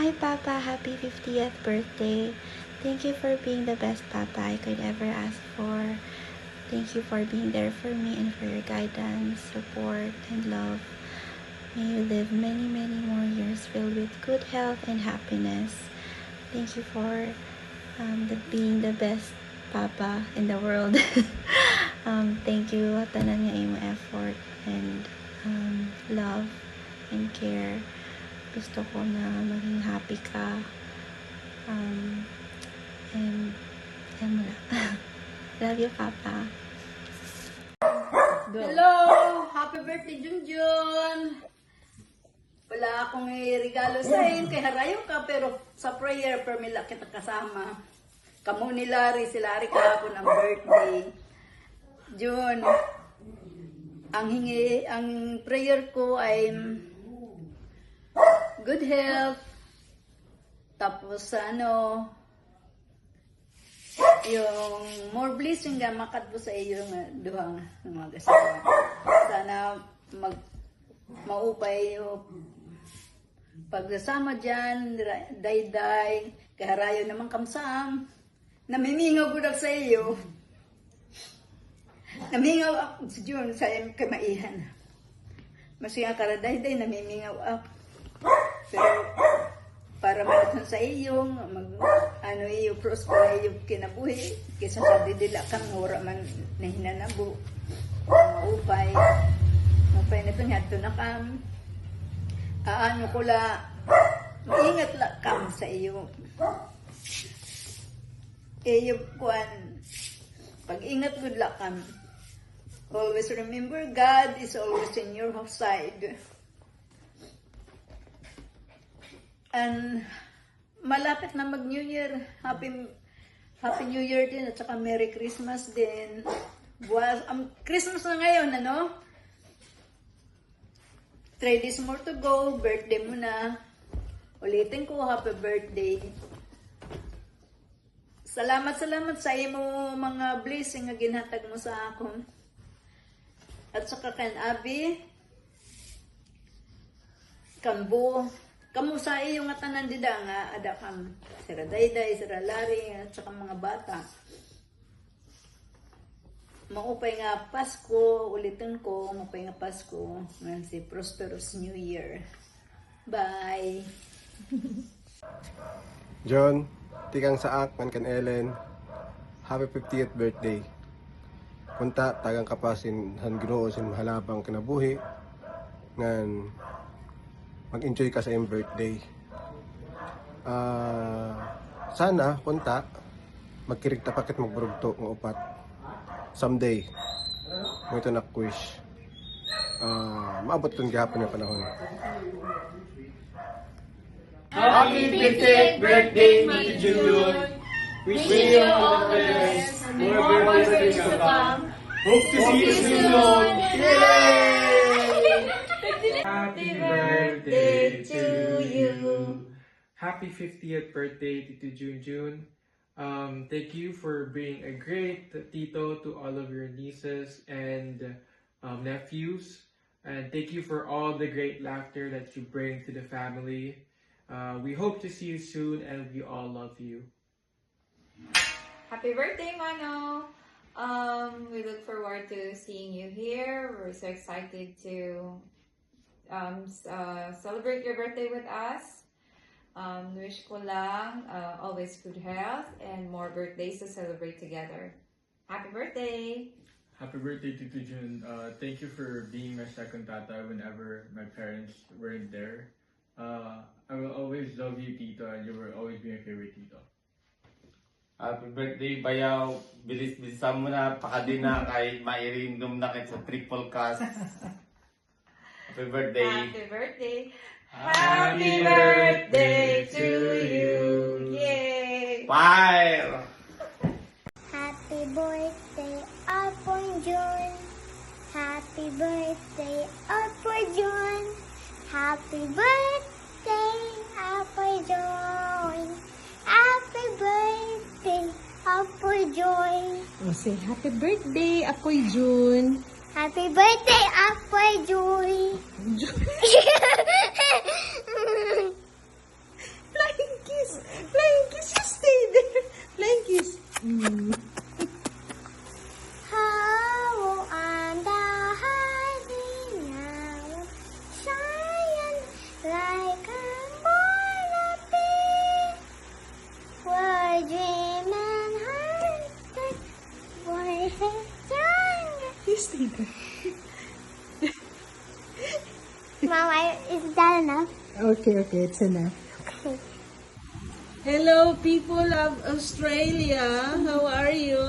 Hi, Papa. Happy 50th birthday. Thank you for being the best Papa I could ever ask for. Thank you for being there for me and for your guidance, support, and love. May you live many, many more years filled with good health and happiness. Thank you for being the best Papa in the world. Thank you tanan nga imo effort and love and care. Gusto ko na maging happy ka. And yan mo na. Love you, Papa. Hello! Happy birthday, Junjun! Wala akong regalo sa iyo, kay harayo ka, pero sa prayer, permila kita kasama. Kamu ni Larry, si Larry kahapon ang birthday. Jun, ang prayer ko ay good health, tapos yung more blessing nga makadto sa iyo nga duhang mga asawa. Sana maupay yung pagsasama dyan, day-day, kaharayo naman kamsam. Namimingaw ko sa iyo. Namingaw ako sa June sa iyong kamaihan. Masaya ka day-day, namimingaw ako. Pero para malatan sa iyo, iyo prosper iyo kinabuhi, kaysa sa didila kang ora man na hinanabo. Maupay na ito niya, ito na kam. Ko la, maingat la kam sa iyo. Iyo kuan, pag-ingat good la kam. Always remember, God is always in your side. And malapit na mag-New Year. Happy New Year din at saka Merry Christmas din. Christmas na ngayon, 3 days more to go. Birthday mo na. Ulitin ko, happy birthday. Salamat sa imo mga blessing nga ginhatag mo sa akon. At saka kan Abi, Kambo, kamu sa iyo nga tanan dida nga ada kam sira Dayday, sira Larry at saka mga bata. Maupay nga Pasko, ulitin ko, maupay nga Pasko, nga si prosperous New Year. Bye. John, tikang saak man kan Ellen. Happy 50th birthday. Punta tagang kapasin han Ginoo sin mahalabang kinabuhi ngan mag-enjoy ka sa iyong birthday. Sana, punta, magkirigta pakit magburugto ng upat. Someday, mo ito nak-wish. Maabot itong gihapon yung panahon. Happy 50th birthday, Tito Junjun! Wish you all the best! More birthdays to come! Hope to see you soon! Yay! Happy birthday to you. Happy 50th birthday, Tito Junjun. Thank you for being a great tito to all of your nieces and nephews. And thank you for all the great laughter that you bring to the family. We hope to see you soon and we all love you. Happy birthday, Mano! We look forward to seeing you here. We're so excited to celebrate your birthday with us. Wish ko lang always good health and more birthdays to celebrate together. Happy birthday! Happy birthday, Tito Jun. Thank you for being my second tata whenever my parents weren't there. I will always love you, Tito, and you will always be my favorite Tito. Happy birthday, Bayaw! Bilis-bilisan mo na, pakadi na kay mairindom na kayo sa triple cast. Happy birthday! Happy birthday! Happy birthday to you! Yay! Fire! Happy birthday, Apple John. Happy birthday, Apple John. Happy birthday, Apple John. Happy birthday, Apple John. Say happy birthday, Akoy June. Happy birthday, Apple John. Mama, is that enough? Okay, it's enough. Hello, people of Australia. How are you?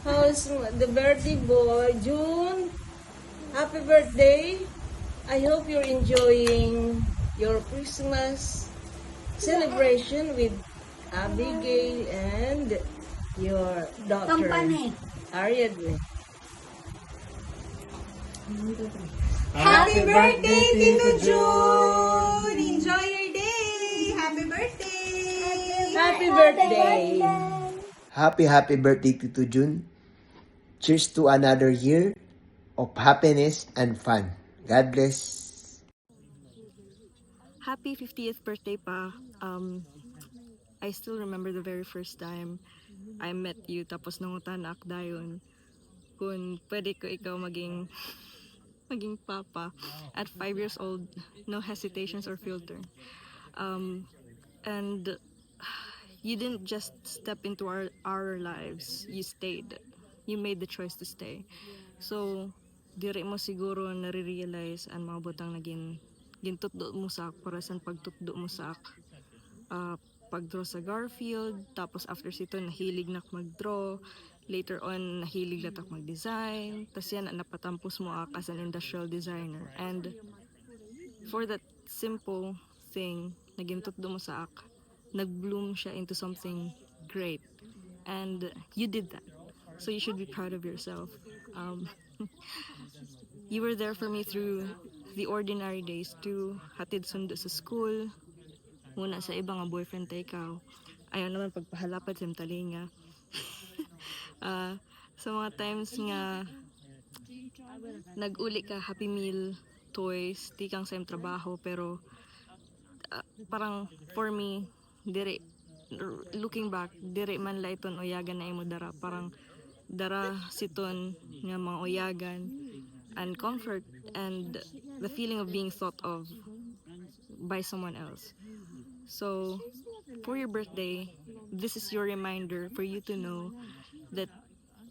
How's the birthday boy? June, happy birthday. I hope you're enjoying your Christmas celebration with Abigail and your daughter, Ariadne. Happy birthday, Tito June! Enjoy your day! Happy birthday! Happy birthday! Happy birthday Tito June. Cheers to another year of happiness and fun. God bless. Happy 50th birthday pa. I still remember the very first time I met you, tapos nangutan na dayon kung pwede ko ikaw maging papa at 5 years old. No hesitations or filter. And you didn't just step into our lives, you stayed. You made the choice to stay. So dire mo siguro nare-realize ang mga butang naging gintutdo mo sa parasan pagtutdo mo sa pagdraw sa Garfield, tapos after sito nahilig na mag-draw, later on nahilig latak mag-design, tas yan napatampos mo as an industrial designer. And for that simple thing na gintutdo mo sa nag-bloom siya into something great, and you did that, so you should be proud of yourself. You were there for me through the ordinary days, to hatid sundo sa school, muna sa ibang nga boyfriend ta ikaw, ayaw naman pagpahalapad sa talinga. Sa mga times nga nag-uli ka Happy Meal, toys, di kang sa iyong trabaho, pero parang for me, dire, looking back, dire man la iton oyagan na imo dara, parang dara siton nga mga oyagan and comfort and the feeling of being thought of by someone else. So for your birthday, this is your reminder for you to know that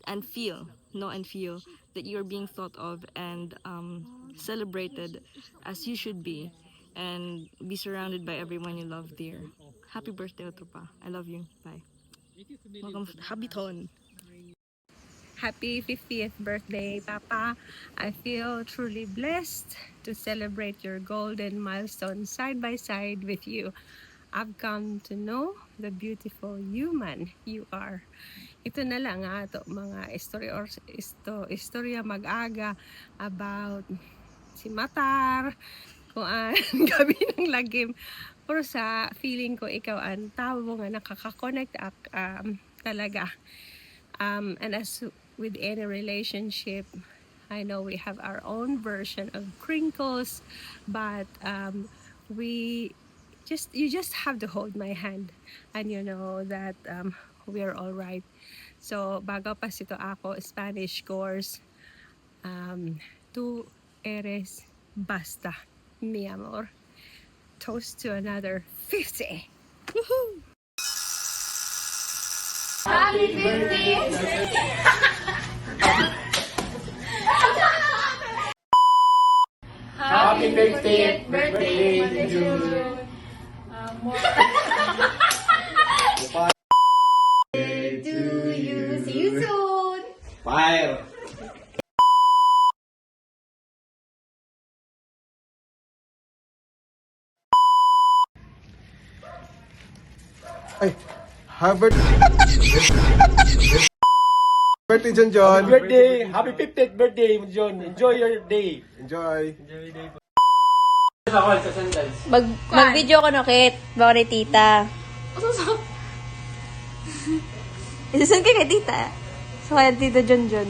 and feel that you're being thought of and celebrated as you should be, and be surrounded by everyone you love dear. Happy birthday, Otupa. I love you. Bye. Welcome to Habiton. Happy 50th birthday, Papa. I feel truly blessed to celebrate your golden milestone side by side with you. I've come to know the beautiful human you are. Ito na lang to mga istorya mag-aga about si Matar, kung gabi ng lagim. Pero sa feeling ko, ikaw ang tao nga nakaka-connect talaga. And as with any relationship, I know we have our own version of crinkles, but you just have to hold my hand, and you know that we are all right. So bago pa sito ako Spanish course, tú eres basta, mi amor. Toast to another 50. Woohoo! Happy 50th! Happy 50th birthday, June! To you. See you soon. Fire! Ay, Harvard. Birthday, John John. Birthday! Happy 50th birthday, John! Enjoy your day! Enjoy. Mag-video ko no, Kate. Baka ni tita. Isusun ka kay tita. So, kaya tita John John.